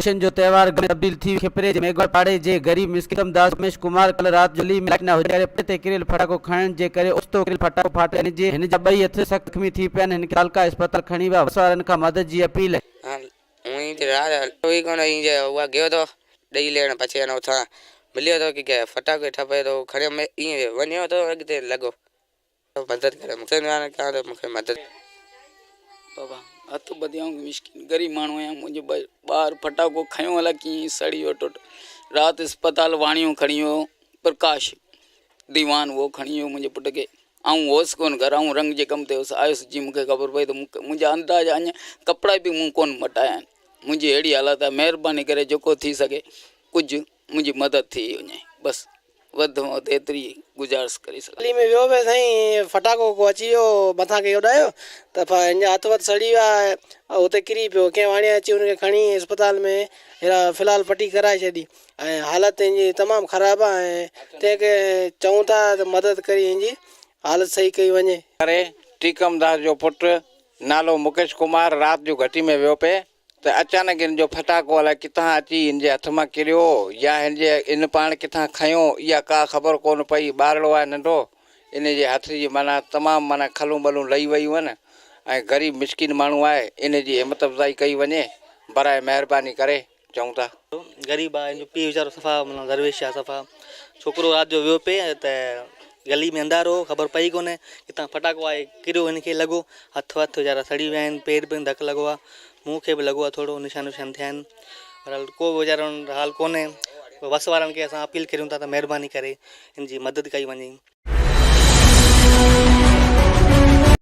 खुशियुनि जो त्योहार तब्दील थी खिपरे जे मेघवाल पाड़े जे गरीब मिस्किन दास रमेश कुमार कल रात गली में लाइट न हुजे करे ते किरियल फटाको खणण जे करे उस्तो किरियल फटाको फाटे हिन जा ॿई हथ सख्त ज़ख़्मी थी पिया आहिनि। हिन खे तालका अस्पताल खणी विया। वसवारनि खां मदद जी अपील गयो तो ॾेई लेण पछी उथां मिलियो तो की फटाको ठपे तो खणे में ईअं वञियो तो अॻिते लॻो मदद करे मूंखे मदद बाबा हथ ॿधियाऊं मिस्किन गरीब माण्हू आहियां। मुंहिंजो ॿार फटाको खयो अलाए कीअं सड़ी वियो टुट राति अस्पताल वाणियूं खणी वियो प्रकाश दीवान वो खणी वियो मुंहिंजे पुट खे। ऐं होसि कोन घर ऐं रंग जे कम ते हुउसि आयुसि जीअं मूंखे ख़बर पई त मुंहिंजा अंदाज़ अञा कपिड़ा बि मूं कोन मटाया आहिनि। मुंहिंजी अहिड़ी हालत आहे महिरबानी करे जेको थी सघे कुझु मुंहिंजी मदद थी वञे बसि वध में वधि एतिरी गुज़ारिश करे सघां। गली में वियो पियो साईं फटाको को अची वियो मथां खे उॾायो त हिनजा हथ वथ सड़ी विया हुते किरी पियो कंहिं वाणी अची हुनखे खणी अस्पताल में हेड़ा फ़िलहाल पटी कराए छॾी ऐं हालत हिनजी तमामु ख़राबु आहे ऐं तंहिंखे चऊं था त मदद करी हिनजी हालत सही कई वञे। करे टीकम दास जो पुटु नालो मुकेश कुमार राति जो घटी में वियो पिए त अचानक हिन जो फटाको अलाए किथां अची हिन जे हथ मां किरियो या इन पाण किथां खयो इहा का ख़बर कोन पई। ॿारड़ो आहे नंढो इन जे हथ जी माना तमामु माना खलूं ॿलूं लही वियूं आहिनि ऐं ग़रीब मिस्किन माण्हू आहे इन जी हिमत अफ़ज़ाई कई वञे बराए महिरबानी करे चऊं था। ग़रीब आहे जो पीउ वीचारो सफ़ा माना दरवेश आहे सफ़ा छोकिरो राति जो वियो पिए त गली में अंधारो ख़बर पई कोन्हे किथां फटाको आहे किरियो हिनखे लॻो हथ वथ वीचारा सड़ी विया आहिनि पेर में धकु लॻो आहे मुंहुं खे बि लॻो आहे थोरो निशान विशान थिया आहिनि पर को वीचारो हाल कोन्हे। बस वारनि खे असां अपील करियूं था त महिरबानी करे हिन जी मदद कई वञे।